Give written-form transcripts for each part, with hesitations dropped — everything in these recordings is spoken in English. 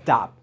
Stop.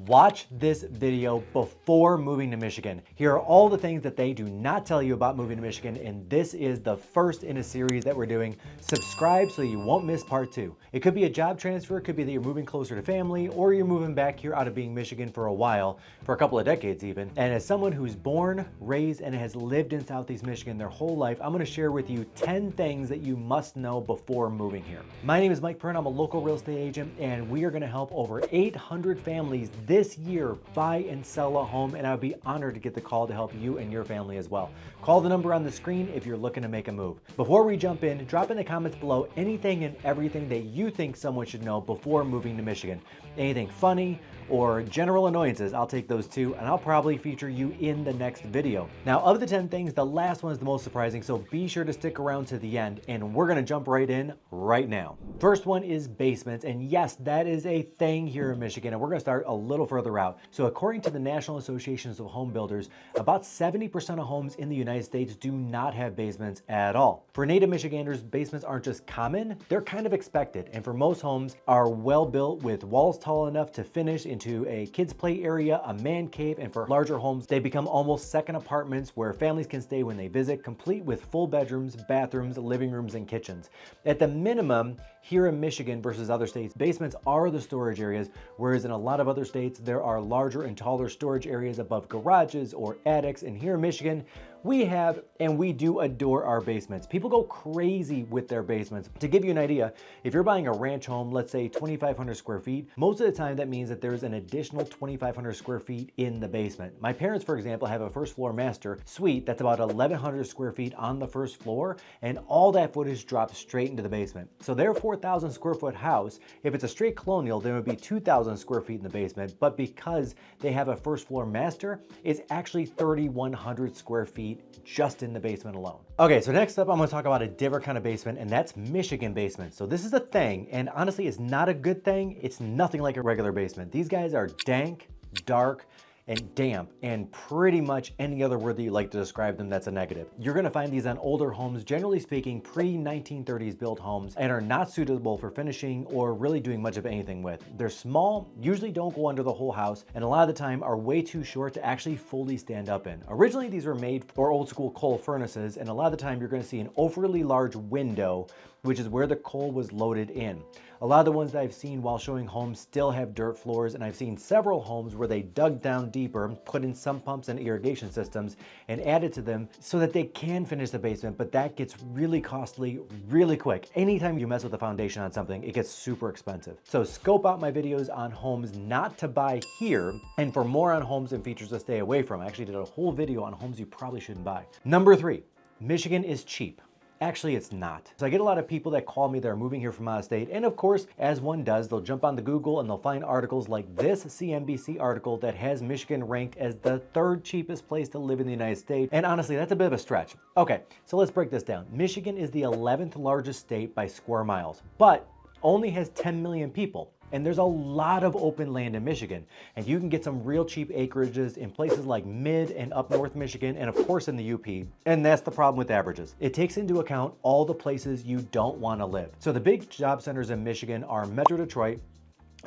Watch this video before moving to Michigan. Here are all the things that they do not tell you about moving to Michigan, and this is the first in a series that we're doing. Subscribe so you won't miss part 2. It could be a job transfer, it could be that you're moving closer to family, or you're moving back here out of being Michigan for a while, for a couple of decades even. And as someone who's born, raised, and has lived in Southeast Michigan their whole life, I'm gonna share with you 10 things that you must know before moving here. My name is Mike Perna, I'm a local real estate agent, and we are gonna help over 800 families this year buy and sell a home, and I would be honored to get the call to help you and your family as well. Call the number on the screen if you're looking to make a move. Before we jump in, drop in the comments below anything and everything that you think someone should know before moving to Michigan. Anything funny or general annoyances, I'll take those too, and I'll probably feature you in the next video. Now, of the 10 things, the last one is the most surprising, so be sure to stick around to the end, and we're gonna jump right in right now. First one is basements, and yes, that is a thing here in Michigan, and we're gonna start a little further out. So according to the National Associations of Home Builders, about 70% of homes in the United States do not have basements at all. For native Michiganders, basements aren't just common, they're kind of expected, and for most homes are well built with walls tall enough to finish into a kids play area, a man cave, and for larger homes, they become almost second apartments where families can stay when they visit, complete with full bedrooms, bathrooms, living rooms, and kitchens. At the minimum, here in Michigan versus other states, basements are the storage areas, whereas in a lot of other states, there are larger and taller storage areas above garages or attics, and here in Michigan, we have and we do adore our basements. People go crazy with their basements. To give you an idea, if you're buying a ranch home, let's say 2,500 square feet, most of the time that means that there's an additional 2,500 square feet in the basement. My parents, for example, have a first floor master suite that's about 1,100 square feet on the first floor, and all that footage drops straight into the basement. So their 4,000 square foot house, if it's a straight colonial, then it would be 2,000 square feet in the basement, but because they have a first floor master, it's actually 3,100 square feet just in the basement alone. Okay, so next up, I'm gonna talk about a different kind of basement, and that's Michigan basements. So this is a thing, and honestly, it's not a good thing. It's nothing like a regular basement. These guys are dank, dark, and damp, and pretty much any other word that you like to describe them that's a negative. You're gonna find these on older homes, generally speaking, pre-1930s built homes, and are not suitable for finishing or really doing much of anything with. They're small, usually don't go under the whole house, and a lot of the time are way too short to actually fully stand up in. Originally, these were made for old school coal furnaces, and a lot of the time you're gonna see an overly large window, which is where the coal was loaded in. A lot of the ones that I've seen while showing homes still have dirt floors, and I've seen several homes where they dug down deeper, put in sump pumps and irrigation systems, and added to them so that they can finish the basement, but that gets really costly really quick. Anytime you mess with the foundation on something, it gets super expensive. So scope out my videos on homes not to buy here, and for more on homes and features to stay away from. I actually did a whole video on homes you probably shouldn't buy. Number 3, Michigan is cheap. Actually, it's not. So I get a lot of people that call me that are moving here from out of state, and of course, as one does, they'll jump on the Google and they'll find articles like this CNBC article that has Michigan ranked as the 3rd cheapest place to live in the United States. And honestly, that's a bit of a stretch. Okay, so let's break this down. Michigan is the 11th largest state by square miles, but only has 10 million people. And there's a lot of open land in Michigan, and you can get some real cheap acreages in places like mid and up north Michigan, and of course in the UP. And that's the problem with averages. It takes into account all the places you don't want to live. So the big job centers in Michigan are Metro Detroit,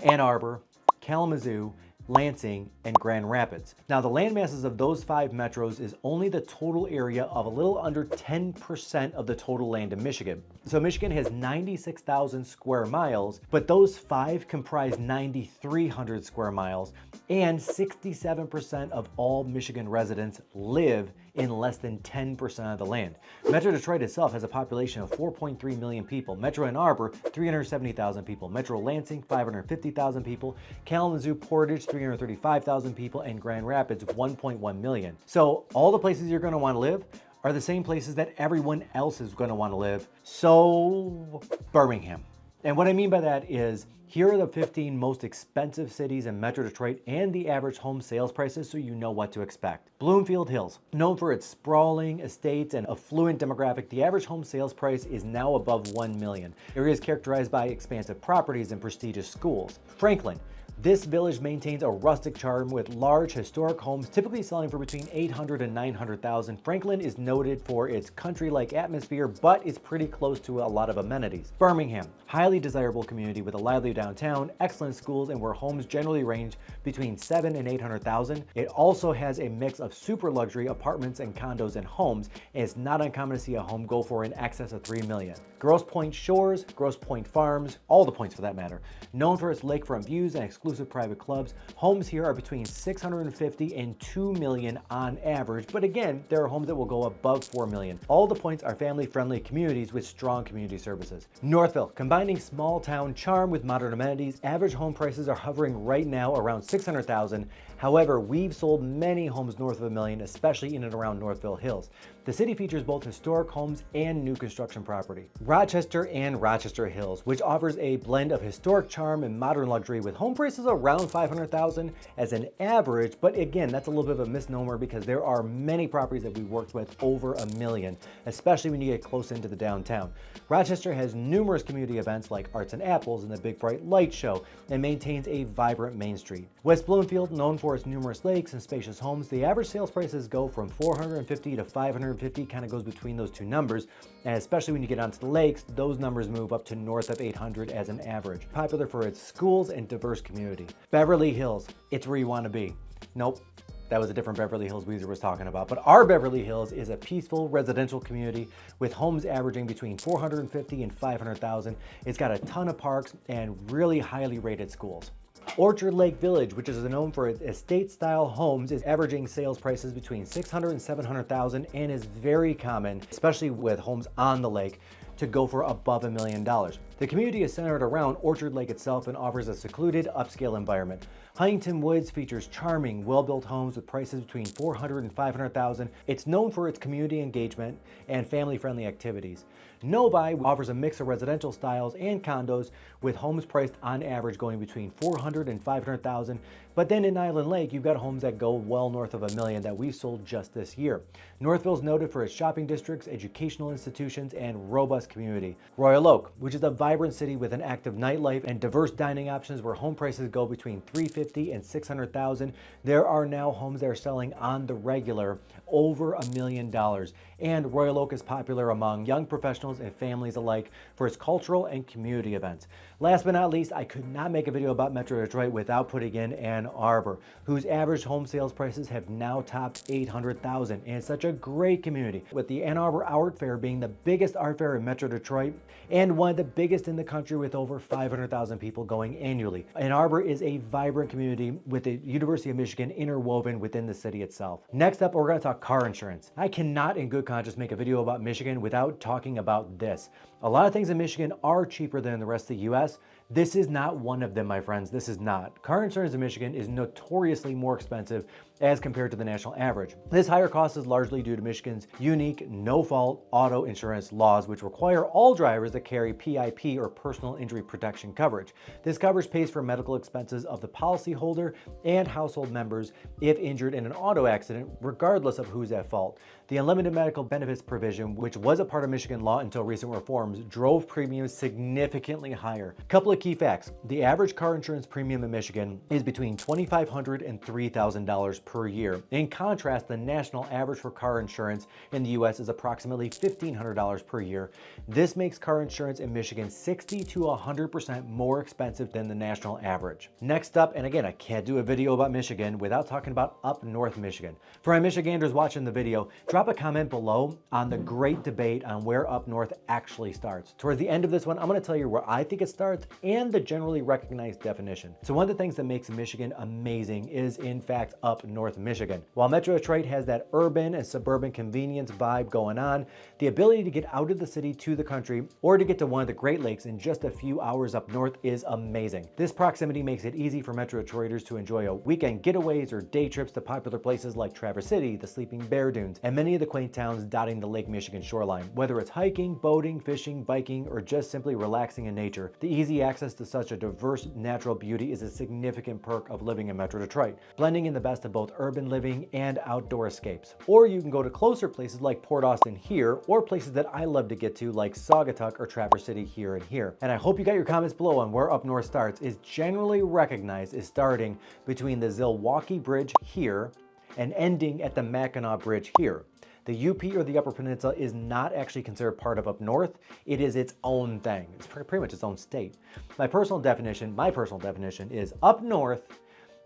Ann Arbor, Kalamazoo, Lansing, and Grand Rapids. Now, the land masses of those 5 metros is only the total area of a little under 10% of the total land in Michigan. So Michigan has 96,000 square miles, but those 5 comprise 9,300 square miles, and 67% of all Michigan residents live in less than 10% of the land. Metro Detroit itself has a population of 4.3 million people. Metro Ann Arbor, 370,000 people. Metro Lansing, 550,000 people. Kalamazoo, Portage, 335,000 people, and Grand Rapids, 1.1 million. So all the places you're gonna wanna live are the same places that everyone else is gonna wanna live. So Birmingham. And what I mean by that is, here are the 15 most expensive cities in Metro Detroit and the average home sales prices so you know what to expect. Bloomfield Hills, known for its sprawling estates and affluent demographic, the average home sales price is now above $1 million. The area is characterized by expansive properties and prestigious schools. Franklin, This village maintains a rustic charm with large historic homes typically selling for between $800,000 and $900,000. Franklin is noted for its country-like atmosphere, but is pretty close to a lot of amenities. Birmingham, highly desirable community with a lively downtown, excellent schools, and where homes generally range between $700,000 and $800,000. It also has a mix of super luxury apartments and condos and homes, and it's not uncommon to see a home go for in excess of $3 million. Grosse Pointe Shores, Grosse Pointe Farms, all the points for that matter, known for its lakefront views and exclusive private clubs. Homes here are between $650,000 and $2 million on average, but again, there are homes that will go above $4 million. All the points are family-friendly communities with strong community services. Northville, combining small-town charm with modern amenities, average home prices are hovering right now around $600,000. However, we've sold many homes north of $1 million, especially in and around Northville Hills. The city features both historic homes and new construction property. Rochester and Rochester Hills, which offers a blend of historic charm and modern luxury with home prices around $500,000 as an average, but again, that's a little bit of a misnomer because there are many properties that we worked with over $1 million, especially when you get close into the downtown. Rochester has numerous community events like Arts and Apples and the Big Bright Light Show and maintains a vibrant Main Street. West Bloomfield, known for its numerous lakes and spacious homes, the average sales prices go from $450,000 to $550,000, kind of goes between those two numbers, and especially when you get onto the lakes, those numbers move up to north of $800,000 as an average. Popular for its schools and diverse community. Beverly Hills, it's where you want to be. Nope. That was a different Beverly Hills Weezer was talking about. But our Beverly Hills is a peaceful residential community with homes averaging between $450,000 and $500,000. It's got a ton of parks and really highly rated schools. Orchard Lake Village, which is known for its estate-style homes, is averaging sales prices between $600,000 and $700,000 and is very common, especially with homes on the lake, to go for above $1 million. The community is centered around Orchard Lake itself and offers a secluded, upscale environment. Huntington Woods features charming, well-built homes with prices between $400,000 and $500,000. It's known for its community engagement and family-friendly activities. Novi offers a mix of residential styles and condos with homes priced on average going between $400,000 and $500,000. But then in Island Lake, you've got homes that go well north of $1 million that we've sold just this year. Northville's noted for its shopping districts, educational institutions, and robust community. Royal Oak, which is a vibrant city with an active nightlife and diverse dining options where home prices go between $350,000 and $600,000. There are now homes that are selling on the regular over $1 million. And Royal Oak is popular among young professionals and families alike for its cultural and community events. Last but not least, I could not make a video about Metro Detroit without putting in Ann Arbor, whose average home sales prices have now topped $800,000, and it's such a great community, with the Ann Arbor Art Fair being the biggest art fair in Metro Detroit and one of the biggest in the country with over 500,000 people going annually. Ann Arbor is a vibrant community with the University of Michigan interwoven within the city itself. Next up, we're going to talk car insurance. I cannot in good conscience make a video about Michigan without talking about this. A lot of things in Michigan are cheaper than the rest of the US. This is not one of them, my friends. This is not. Car insurance in Michigan is notoriously more expensive as compared to the national average. This higher cost is largely due to Michigan's unique no-fault auto insurance laws, which require all drivers to carry PIP or personal injury protection coverage. This coverage pays for medical expenses of the policyholder and household members if injured in an auto accident, regardless of who's at fault. The unlimited medical benefits provision, which was a part of Michigan law until recent reforms, drove premiums significantly higher. A couple of key facts. The average car insurance premium in Michigan is between $2,500 and $3,000 per year. In contrast, the national average for car insurance in the US is approximately $1,500 per year. This makes car insurance in Michigan 60 to 100% more expensive than the national average. Next up, and again, I can't do a video about Michigan without talking about up north Michigan. For my Michiganders watching the video, drop a comment below on the great debate on where up north actually starts. Towards the end of this one, I'm going to tell you where I think it starts and the generally recognized definition. So one of the things that makes Michigan amazing is in fact up north Michigan. While Metro Detroit has that urban and suburban convenience vibe going on, the ability to get out of the city to the country or to get to one of the Great Lakes in just a few hours up north is amazing. This proximity makes it easy for Metro Detroiters to enjoy a weekend getaways or day trips to popular places like Traverse City, the Sleeping Bear Dunes, and many of the quaint towns dotting the Lake Michigan shoreline. Whether it's hiking, boating, fishing, biking, or just simply relaxing in nature, the easy access access to such a diverse natural beauty is a significant perk of living in Metro Detroit, blending in the best of both urban living and outdoor escapes. Or you can go to closer places like Port Austin here, or places that I love to get to like Saugatuck or Traverse City here and here. And I hope you got your comments below on where up north starts. Is generally recognized as starting between the Zilwaukee Bridge here and ending at the Mackinac Bridge here. The UP or the Upper Peninsula is not actually considered part of up north. It is its own thing. It's pretty much its own state. My personal definition is up north,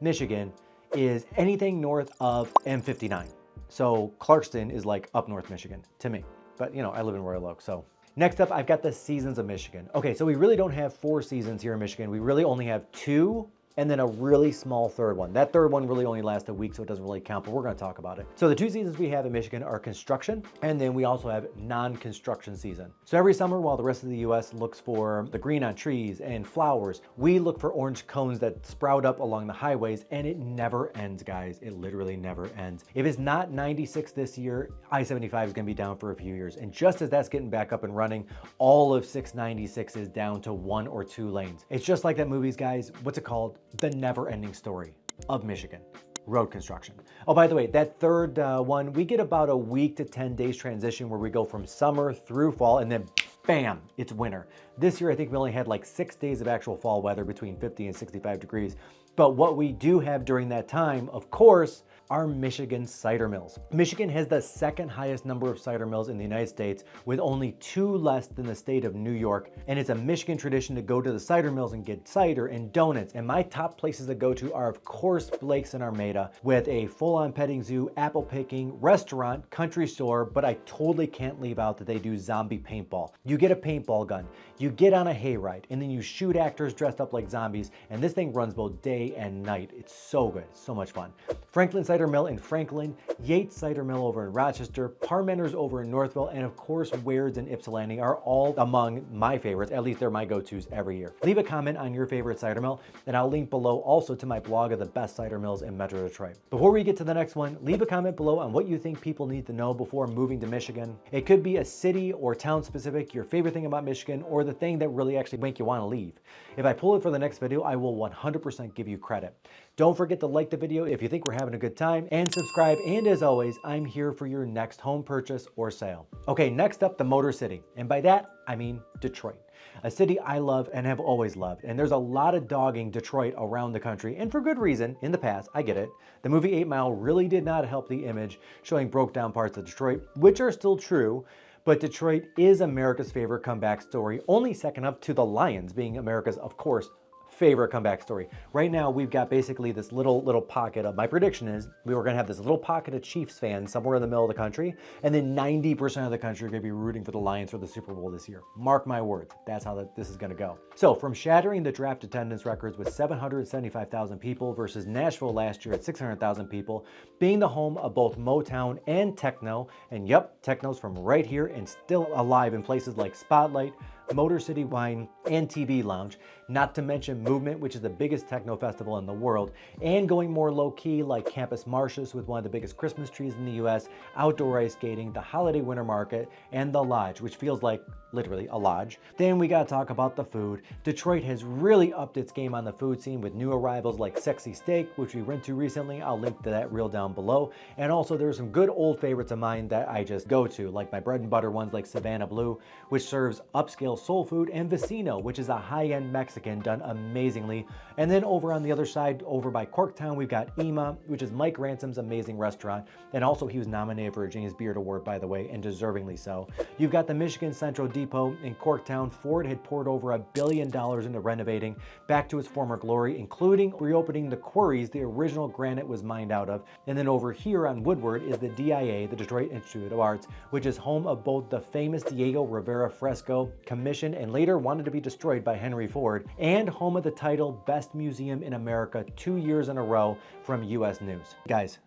Michigan is anything north of M59. So Clarkston is like up north Michigan to me. But you know, I live in Royal Oak, so. Next up, I've got the seasons of Michigan. Okay, so we really don't have 4 seasons here in Michigan. We really only have 2, and then a really small third one. That third one really only lasts a week, so it doesn't really count, but we're gonna talk about it. So the 2 seasons we have in Michigan are construction, and then we also have non-construction season. So every summer, while the rest of the US looks for the green on trees and flowers, we look for orange cones that sprout up along the highways, and it never ends, guys. It literally never ends. If it's not 96 this year, I-75 is gonna be down for a few years. And just as that's getting back up and running, all of 696 is down to 1 or 2 lanes. It's just like that movie's, guys, what's it called? The never-ending story of Michigan. Road construction. Oh, by the way, that third one, we get about a week to 10 days transition where we go from summer through fall, and then bam, it's winter. This year, I think we only had like 6 days of actual fall weather between 50 and 65 degrees. But what we do have during that time, of course, are Michigan cider mills. Michigan has the second highest number of cider mills in the United States, with only 2 less than the state of New York. And it's a Michigan tradition to go to the cider mills and get cider and donuts. And my top places to go to are, of course, Blake's and Armada, with a full-on petting zoo, apple picking, restaurant, country store, but I totally can't leave out that they do zombie paintball. You get a paintball gun, you get on a hayride, and then you shoot actors dressed up like zombies, and this thing runs both day and night. It's so good, so much fun. Franklin Cider Mill in Franklin, Yates Cider Mill over in Rochester, Parmenter's over in Northville, and of course Waird's and Ypsilanti are all among my favorites. At least they're my go-tos every year. Leave a comment on your favorite cider mill, and I'll link below also to my blog of the best cider mills in Metro Detroit. Before we get to the next one, leave a comment below on what you think people need to know before moving to Michigan. It could be a city or town specific, your favorite thing about Michigan, or the thing that really actually make you want to leave. If I pull it for the next video, I will 100% give you credit. Don't forget to like the video if you think we're having a good time, and subscribe. And as always, I'm here for your next home purchase or sale. Okay, next up, the Motor City. And by that, I mean Detroit. A city I love and have always loved. And there's a lot of dogging Detroit around the country, and for good reason. In the past, I get it. The movie 8 Mile really did not help the image, showing broke down parts of Detroit, which are still true. But Detroit is America's favorite comeback story, only second up to the Lions being America's, of course, favorite comeback story. Right now, we've got basically this little pocket of, my prediction is we were gonna have this little pocket of Chiefs fans somewhere in the middle of the country, and then 90% of the country are gonna be rooting for the Lions for the Super Bowl this year. Mark my words, that's how this is gonna go. So from shattering the draft attendance records with 775,000 people versus Nashville last year at 600,000 people, being the home of both Motown and techno, and yep, techno's from right here and still alive in places like Spotlight, Motor City Wine, and TV Lounge, not to mention Movement, which is the biggest techno festival in the world, and going more low-key like Campus Martius with one of the biggest Christmas trees in the US, outdoor ice skating, the Holiday Winter Market, and the Lodge, which feels like literally a lodge. Then we gotta talk about the food. Detroit has really upped its game on the food scene with new arrivals like Sexy Steak, which we went to recently. I'll link to that reel down below. And also there's some good old favorites of mine that I just go to, like my bread and butter ones like Savannah Blue, which serves upscale soul food, and Vecino, which is a high-end Mexican done amazingly. And then over on the other side, over by Corktown, we've got Ema, which is Mike Ransom's amazing restaurant. And also he was nominated for a James Beard Award, by the way, and deservingly so. You've got the Michigan Central Depot in Corktown. Ford had poured over $1 billion into renovating back to its former glory, including reopening the quarries the original granite was mined out of. And then over here on Woodward is the DIA, the Detroit Institute of Arts, which is home of both the famous Diego Rivera fresco, commissioned and later wanted to be destroyed by Henry Ford, and home of the title Best Museum in America 2 years in a row from US News. Guys,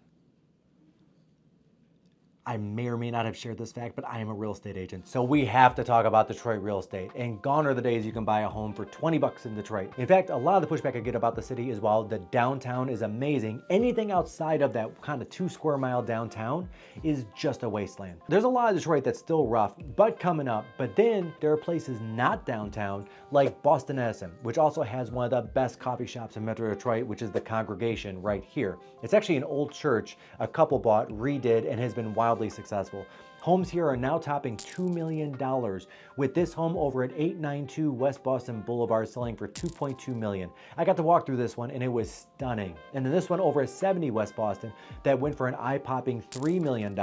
I may or may not have shared this fact, but I am a real estate agent. So we have to talk about Detroit real estate. And gone are the days you can buy a home for 20 bucks in Detroit. In fact, a lot of the pushback I get about the city is while the downtown is amazing, anything outside of that kind of 2 square mile downtown is just a wasteland. There's a lot of Detroit that's still rough, but coming up. But then there are places not downtown like Boston Edison, which also has one of the best coffee shops in Metro Detroit, which is the Congregation right here. It's actually an old church a couple bought, redid, and has been wildly successful. Homes here are now topping $2 million, with this home over at 892 West Boston Boulevard selling for $2.2 million. I got to walk through this one and it was stunning. And then this one over at 70 West Boston that went for an eye-popping $3 million.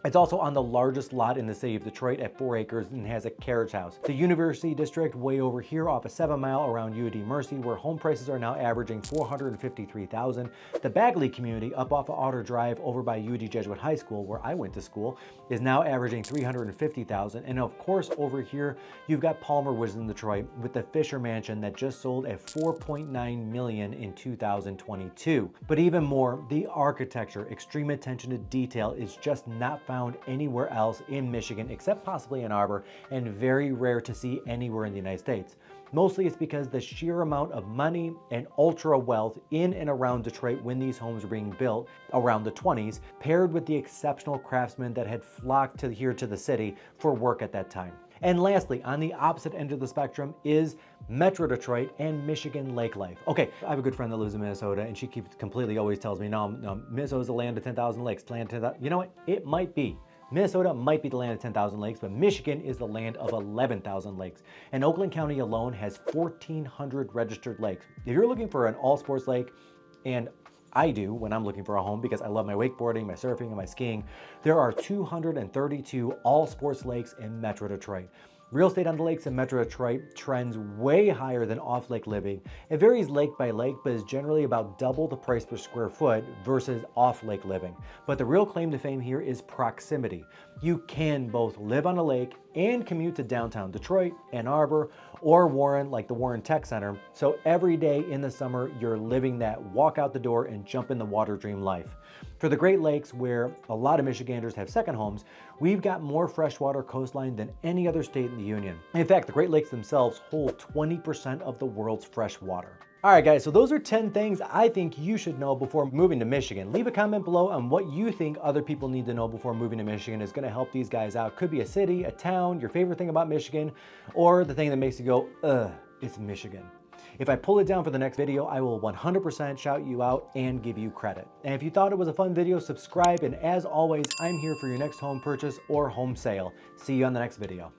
It's also on the largest lot in the city of Detroit at 4 acres and has a carriage house. The University District way over here off a 7 mile around UD Mercy, where home prices are now averaging $453,000. The Bagley community up off of Otter Drive over by UD Jesuit High School, where I went to school, is now averaging $350,000. And of course, over here, you've got Palmer, which is in Detroit, with the Fisher Mansion that just sold at $4.9 million in 2022. But even more, the architecture, extreme attention to detail is just not found anywhere else in Michigan, except possibly Ann Arbor, and very rare to see anywhere in the United States. Mostly it's because the sheer amount of money and ultra wealth in and around Detroit when these homes were being built around the 20s, paired with the exceptional craftsmen that had flocked here to the city for work at that time. And lastly, on the opposite end of the spectrum is Metro Detroit and Michigan lake life. Okay, I have a good friend that lives in Minnesota, and she always tells me, no, Minnesota's the land of 10,000 lakes. Land 10,000. You know what? It might be. Minnesota might be the land of 10,000 lakes, but Michigan is the land of 11,000 lakes. And Oakland County alone has 1,400 registered lakes. If you're looking for an all-sports lake, and I do when I'm looking for a home because I love my wakeboarding, my surfing, and my skiing, there are 232 all-sports lakes in Metro Detroit. Real estate on the lakes in Metro Detroit trends way higher than off-lake living. It varies lake by lake, but is generally about double the price per square foot versus off-lake living. But the real claim to fame here is proximity. You can both live on a lake and commute to downtown Detroit, Ann Arbor, or Warren, like the Warren Tech Center. So every day in the summer, you're living that walk out the door and jump in the water dream life. For the Great Lakes, where a lot of Michiganders have second homes, we've got more freshwater coastline than any other state in the Union. In fact, the Great Lakes themselves hold 20% of the world's fresh water. All right, guys, so those are 10 things I think you should know before moving to Michigan. Leave a comment below on what you think other people need to know before moving to Michigan is going to help these guys out. Could be a city, a town, your favorite thing about Michigan, or the thing that makes you go, ugh, it's Michigan. If I pull it down for the next video, I will 100% shout you out and give you credit. And if you thought it was a fun video, subscribe. And as always, I'm here for your next home purchase or home sale. See you on the next video.